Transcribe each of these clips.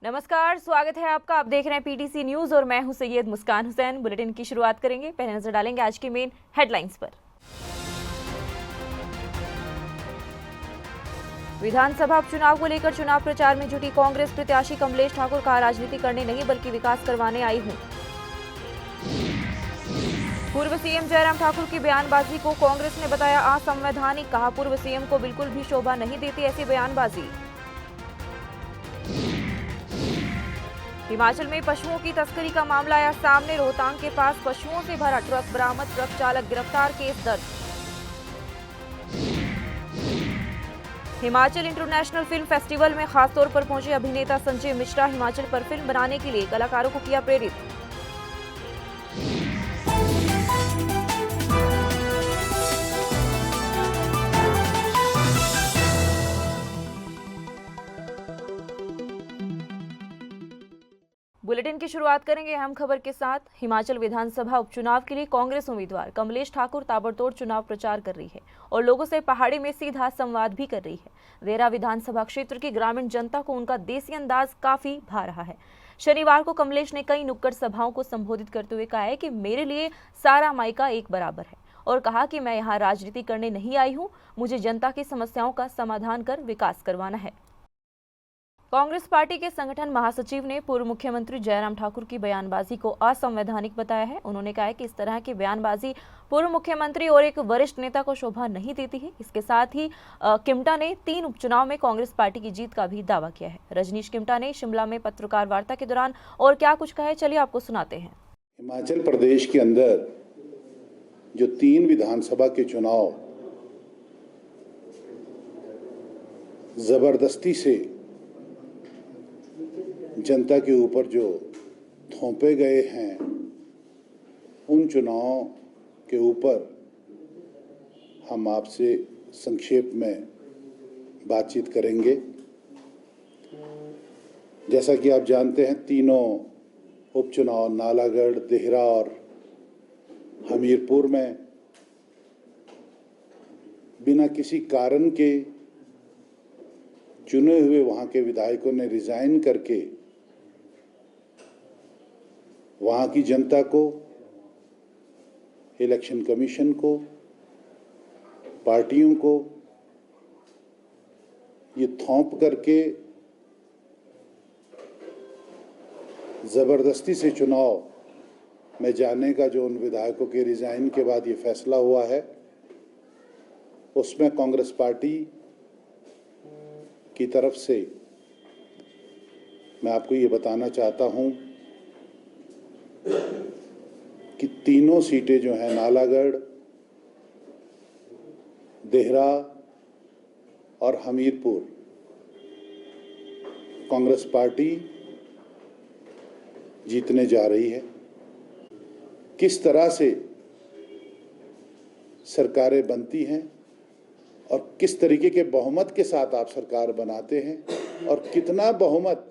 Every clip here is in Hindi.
नमस्कार, स्वागत है आपका। आप देख रहे हैं पीटीसी न्यूज और मैं हूं सैयद मुस्कान हुसैन। बुलेटिन की शुरुआत करेंगे। पहले नजर डालेंगे आज की मेन हेडलाइंस पर। विधानसभा उपचुनाव को लेकर चुनाव प्रचार में जुटी कांग्रेस प्रत्याशी कमलेश ठाकुर कहा, राजनीति करने नहीं बल्कि विकास करवाने आई हूं। पूर्व सीएम जयराम ठाकुर की बयानबाजी को कांग्रेस ने बताया असंवैधानिक, कहा पूर्व सीएम को बिल्कुल भी शोभा नहीं देती ऐसी बयानबाजी। हिमाचल में पशुओं की तस्करी का मामला आया सामने, रोहतांग के पास पशुओं से भरा ट्रक बरामद, ट्रक चालक गिरफ्तार, केस दर्ज। हिमाचल इंटरनेशनल फिल्म फेस्टिवल में खासतौर पर पहुंचे अभिनेता संजय मिश्रा, हिमाचल पर फिल्म बनाने के लिए कलाकारों को किया प्रेरित। बुलेटिन की शुरुआत करेंगे अहम खबर के साथ। हिमाचल विधानसभा उपचुनाव के लिए कांग्रेस उम्मीदवार कमलेश ठाकुर ताबड़तोड़ चुनाव प्रचार कर रही है और लोगों से पहाड़ी में सीधा संवाद भी कर रही है। देहरा विधानसभा क्षेत्र की ग्रामीण जनता को उनका देसी अंदाज काफी भा रहा है। शनिवार को कमलेश ने कई नुक्कड़ सभाओं को संबोधित करते हुए कहा है कि मेरे लिए सारा मायका एक बराबर है और कहा कि मैं यहाँ राजनीति करने नहीं आई हूँ, मुझे जनता की समस्याओं का समाधान कर विकास करवाना है। कांग्रेस पार्टी के संगठन महासचिव ने पूर्व मुख्यमंत्री जयराम ठाकुर की बयानबाजी को असंवैधानिक बताया है। उन्होंने कहा है कि इस तरह की बयानबाजी पूर्व मुख्यमंत्री और एक वरिष्ठ नेता को शोभा नहीं देती है। इसके साथ ही किमटा ने 3 उपचुनाव में कांग्रेस पार्टी की जीत का भी दावा किया है। रजनीश किमटा ने शिमला में पत्रकार वार्ता के दौरान और क्या कुछ कहा है, चलिए आपको सुनाते हैं। हिमाचल प्रदेश के अंदर जो 3 विधानसभा के चुनाव जबरदस्ती से जनता के ऊपर जो थोपे गए हैं, उन चुनावों के ऊपर हम आपसे संक्षेप में बातचीत करेंगे। जैसा कि आप जानते हैं, तीनों उपचुनाव नालागढ़, देहरा और हमीरपुर में बिना किसी कारण के चुने हुए वहां के विधायकों ने रिजाइन करके वहां की जनता को, इलेक्शन कमीशन को, पार्टियों को ये थोप करके जबरदस्ती से चुनाव में जाने का जो उन विधायकों के रिजाइन के बाद ये फैसला हुआ है, उसमें कांग्रेस पार्टी की तरफ से मैं आपको ये बताना चाहता हूं कि तीनों सीटें जो हैं, नालागढ़, देहरा और हमीरपुर, कांग्रेस पार्टी जीतने जा रही है। किस तरह से सरकारें बनती हैं और किस तरीके के बहुमत के साथ आप सरकार बनाते हैं और कितना बहुमत।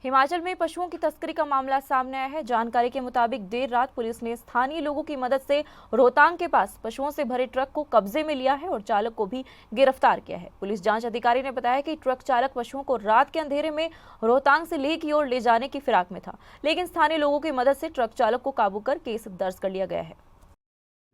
हिमाचल में पशुओं की तस्करी का मामला सामने आया है। जानकारी के मुताबिक देर रात पुलिस ने स्थानीय लोगों की मदद से रोहतांग के पास पशुओं से भरे ट्रक को कब्जे में लिया है और चालक को भी गिरफ्तार किया है। पुलिस जांच अधिकारी ने बताया कि ट्रक चालक पशुओं को रात के अंधेरे में रोहतांग से लेह की ओर ले जाने की फिराक में था, लेकिन स्थानीय लोगों की मदद से ट्रक चालक को काबू कर केस दर्ज कर लिया गया है।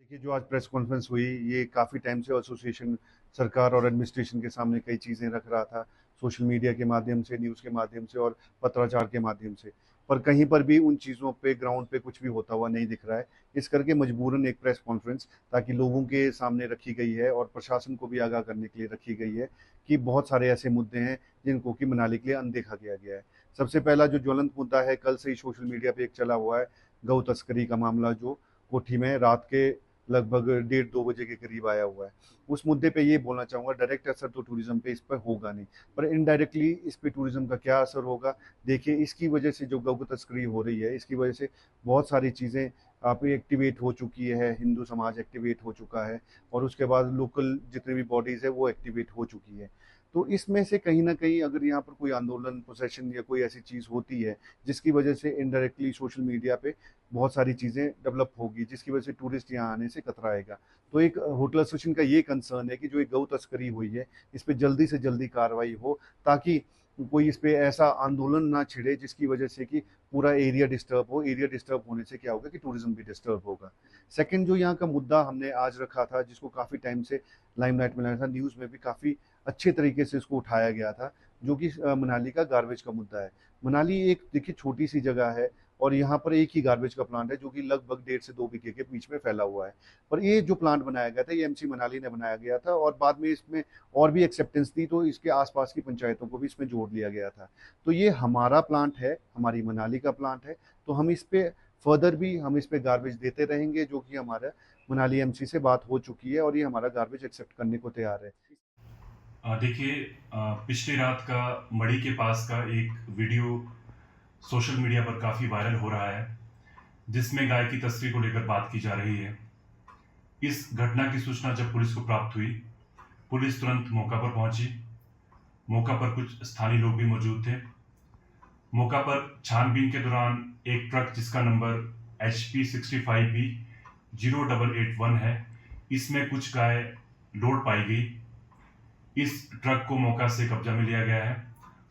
देखिए, जो आज प्रेस कॉन्फ्रेंस हुई, ये काफ़ी टाइम से एसोसिएशन सरकार और एडमिनिस्ट्रेशन के सामने कई चीज़ें रख रहा था, सोशल मीडिया के माध्यम से, न्यूज़ के माध्यम से और पत्राचार के माध्यम से, पर कहीं पर भी उन चीज़ों पे ग्राउंड पे कुछ भी होता हुआ नहीं दिख रहा है। इस करके मजबूरन एक प्रेस कॉन्फ्रेंस ताकि लोगों के सामने रखी गई है और प्रशासन को भी आगाह करने के लिए रखी गई है कि बहुत सारे ऐसे मुद्दे हैं जिनको कि मनाली के लिए अनदेखा किया गया है। सबसे पहला जो ज्वलंत मुद्दा है, कल से ही सोशल मीडिया पे एक चला हुआ है गौ तस्करी का मामला, जो कोठी में रात के लगभग 1:30-2 बजे के करीब आया हुआ है। उस मुद्दे पे ये बोलना चाहूँगा, डायरेक्ट असर तो टूरिज्म पे इस पर होगा नहीं, पर इनडायरेक्टली इस पे टूरिज्म का क्या असर होगा। देखिए, इसकी वजह से जो गौ तस्करी हो रही है, इसकी वजह से बहुत सारी चीज़ें आप एक्टिवेट हो चुकी है। हिंदू समाज एक्टिवेट हो चुका है और उसके बाद लोकल जितने भी बॉडीज़ है वो एक्टिवेट हो चुकी है। तो इसमें से कहीं ना कहीं अगर यहाँ पर कोई आंदोलन, प्रोसेशन या कोई ऐसी चीज़ होती है जिसकी वजह से इनडायरेक्टली सोशल मीडिया पे बहुत सारी चीज़ें डेवलप होगी, जिसकी वजह से टूरिस्ट यहाँ आने से कतराएगा। तो एक होटल एसोसिएशन का ये कंसर्न है कि जो एक गौ तस्करी हुई है, इस पर जल्दी से जल्दी कार्रवाई हो, ताकि कोई इस पे ऐसा आंदोलन ना छिड़े जिसकी वजह से कि पूरा एरिया डिस्टर्ब हो। एरिया डिस्टर्ब होने से क्या होगा कि टूरिज्म भी डिस्टर्ब होगा। सेकंड, जो यहाँ का मुद्दा हमने आज रखा था, जिसको काफ़ी टाइम से लाइमलाइट में लाया था, न्यूज़ में भी काफ़ी अच्छे तरीके से इसको उठाया गया था, जो कि मनाली का गार्बेज का मुद्दा है। मनाली एक देखिए छोटी सी जगह है और यहाँ पर एक ही गार्बेज का प्लांट है जो कि लगभग 1.5 से 2 बीघे के बीच में फैला हुआ है। पर ये जो प्लांट बनाया गया था ये एमसी मनाली ने बनाया गया था और बाद में इसमें और भी एक्सेप्टेंस थी, तो इसके आसपास की पंचायतों को भी इसमें जोड़ लिया गया था। तो ये हमारा प्लांट है, हमारी मनाली का प्लांट है, तो हम इस पे फर्दर भी हम इस पे गार्बेज देते रहेंगे, जो कि हमारा मनाली एमसी से बात हो चुकी है और ये हमारा गार्बेज एक्सेप्ट करने को तैयार है। देखिए, पिछली रात का मढ़ी के पास का एक वीडियो सोशल मीडिया पर काफ़ी वायरल हो रहा है, जिसमें गाय की तस्करी को लेकर बात की जा रही है। इस घटना की सूचना जब पुलिस को प्राप्त हुई, पुलिस तुरंत मौका पर पहुंची। मौका पर कुछ स्थानीय लोग भी मौजूद थे। मौका पर छानबीन के दौरान एक ट्रक जिसका नंबर HP 65B 0881 है, इसमें कुछ गाय लोड पाई गई। इस ट्रक को मौका से कब्जा में लिया गया है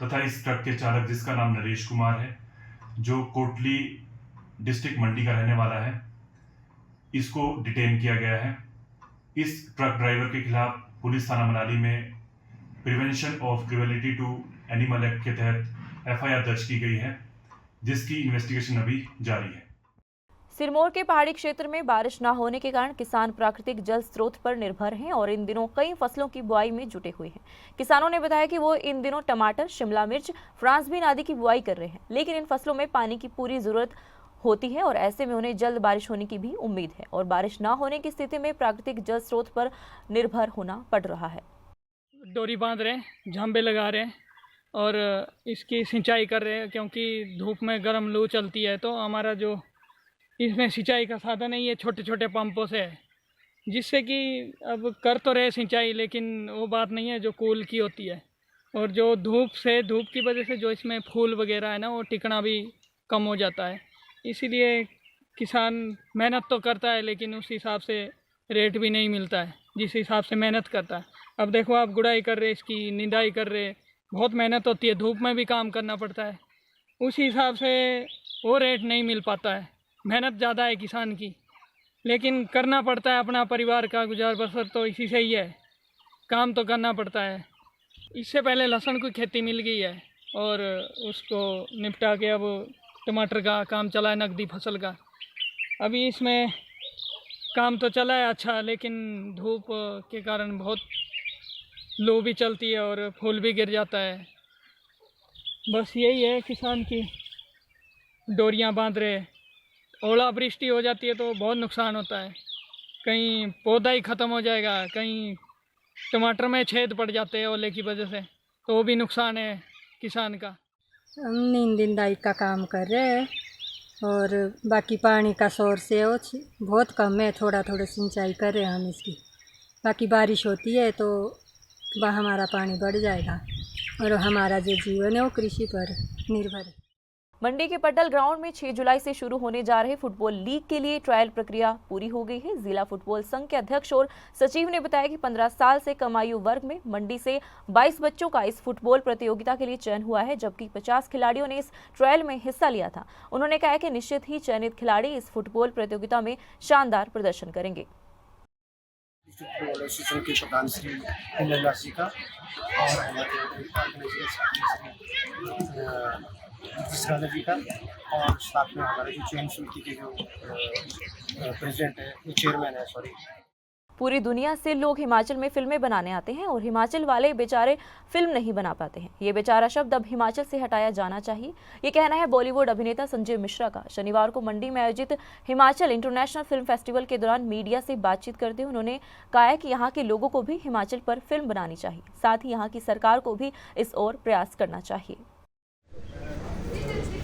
तथा इस ट्रक के चालक, जिसका नाम नरेश कुमार है, जो कोटली डिस्ट्रिक्ट मंडी का रहने वाला है, इसको डिटेन किया गया है। इस ट्रक ड्राइवर के खिलाफ पुलिस थाना मनाली में prevention of cruelty to animal act के तहत FIR दर्ज की गई है, जिसकी इन्वेस्टिगेशन अभी जारी है। सिरमौर के पहाड़ी क्षेत्र में बारिश न होने के कारण किसान प्राकृतिक जल स्रोत पर निर्भर हैं और इन दिनों कई फसलों की बुआई में जुटे हुए हैं। किसानों ने बताया कि वो इन दिनों टमाटर, शिमला मिर्च, फ्रांस बीन आदि की बुआई कर रहे हैं, लेकिन इन फसलों में पानी की पूरी जरूरत होती है और ऐसे में उन्हें जल्द बारिश होने की भी उम्मीद है और बारिश न होने की स्थिति में प्राकृतिक जल स्रोत पर निर्भर होना पड़ रहा है। डोरी बांध रहे हैं, झांबे लगा रहे हैं और इसकी सिंचाई कर रहे हैं, क्योंकि धूप में गर्म लू चलती है। तो हमारा जो इसमें सिंचाई का साधन नहीं है, छोटे छोटे पंपों से है, जिससे कि अब कर तो रहे सिंचाई, लेकिन वो बात नहीं है जो कूल की होती है। और जो धूप की वजह से जो इसमें फूल वगैरह है ना, वो टिकना भी कम हो जाता है। इसीलिए किसान मेहनत तो करता है, लेकिन उस हिसाब से रेट भी नहीं मिलता है जिस हिसाब से मेहनत करता है। अब देखो, आप गुड़ाई कर रहे, इसकी निंदाई कर रहे, बहुत मेहनत होती है, धूप में भी काम करना पड़ता है। उस हिसाब से वो रेट नहीं मिल पाता है। मेहनत ज़्यादा है किसान की, लेकिन करना पड़ता है, अपना परिवार का गुजार बसर तो इसी से ही है, काम तो करना पड़ता है। इससे पहले लहसुन की खेती मिल गई है और उसको निपटा के अब टमाटर का काम चला है, नकदी फसल का। अभी इसमें काम तो चला है अच्छा, लेकिन धूप के कारण बहुत लू भी चलती है और फूल भी गिर जाता है। बस यही है किसान की, डोरियां बांध रहे। ओलावृष्टि हो जाती है तो बहुत नुकसान होता है, कहीं पौधा ही ख़त्म हो जाएगा, कहीं टमाटर में छेद पड़ जाते हैं ओले की वजह से, तो वो भी नुकसान है किसान का। हम नींदाई का काम कर रहे हैं और बाकी पानी का सोर्स है वो बहुत कम है, थोड़ा थोड़ा सिंचाई कर रहे हैं हम इसकी। बाकी बारिश होती है तो वह हमारा पानी बढ़ जाएगा और हमारा जो जीवन है वो कृषि पर निर्भर है। मंडी के पड्डल ग्राउंड में 6 जुलाई से शुरू होने जा रहे फुटबॉल लीग के लिए ट्रायल प्रक्रिया पूरी हो गई है। जिला फुटबॉल संघ के अध्यक्ष और सचिव ने बताया कि 15 साल से कम आयु वर्ग में मंडी से 22 बच्चों का इस फुटबॉल प्रतियोगिता के लिए चयन हुआ है, जबकि 50 खिलाड़ियों ने इस ट्रायल में हिस्सा लिया था। उन्होंने कहा कि निश्चित ही चयनित खिलाड़ी इस फुटबॉल प्रतियोगिता में शानदार प्रदर्शन करेंगे। एसोसिएशन के प्रधान श्री हिंदला जी का और हमारे जिसराजा जी का और साथ में हमारे जो चयन समिति के जो प्रेसिडेंट है, चेयरमैन है, सॉरी। पूरी दुनिया से लोग हिमाचल में फिल्में बनाने आते हैं और हिमाचल वाले बेचारे फिल्म नहीं बना पाते हैं। ये बेचारा शब्द अब हिमाचल से हटाया जाना चाहिए, ये कहना है बॉलीवुड अभिनेता संजय मिश्रा का। शनिवार को मंडी में आयोजित हिमाचल इंटरनेशनल फिल्म फेस्टिवल के दौरान मीडिया से बातचीत करते हुए उन्होंने कहा कि यहाँ के लोगों को भी हिमाचल पर फिल्म बनानी चाहिए, साथ ही यहाँ की सरकार को भी इस ओर प्रयास करना चाहिए।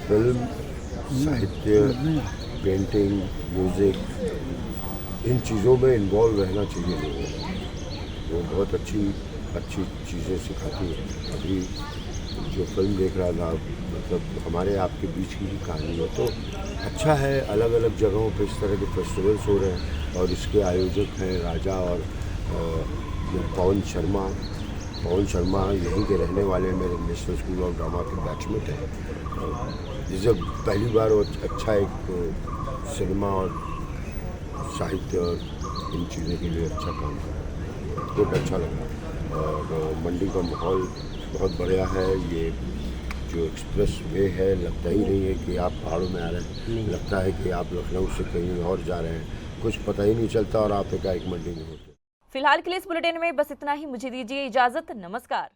फिल्म, साहित्य, पेंटिंग, म्यूज़िक, इन चीज़ों में इन्वॉल्व रहना चाहिए लोगों को। वो बहुत अच्छी चीज़ें सिखाती है। अभी जो फिल्म देख रहा था, मतलब हमारे आपके बीच की ही कहानी है, तो अच्छा है। अलग अलग जगहों पे इस तरह के फेस्टिवल्स हो रहे हैं और इसके आयोजक हैं राजा और पवन शर्मा, पवन शर्मा यहीं के रहने वाले मेरे नेशनल स्कूल ऑफ ड्रामा के बैचमेट हैं। जिसे पहली बार वो अच्छा एक सिनेमा और साहित्य और इन चीज़ों के लिए अच्छा काम करा, बहुत अच्छा लगा। और मंडी का माहौल बहुत बढ़िया है। ये जो एक्सप्रेस वे है, लगता ही नहीं है कि आप पहाड़ों में आ रहे हैं, लगता है कि आप लखनऊ से कहीं और जा रहे हैं, कुछ पता ही नहीं चलता और आप एकाएक मंडी में होते। फिलहाल के लिए इस बुलेटिन में बस इतना ही। मुझे दीजिए इजाजत। नमस्कार।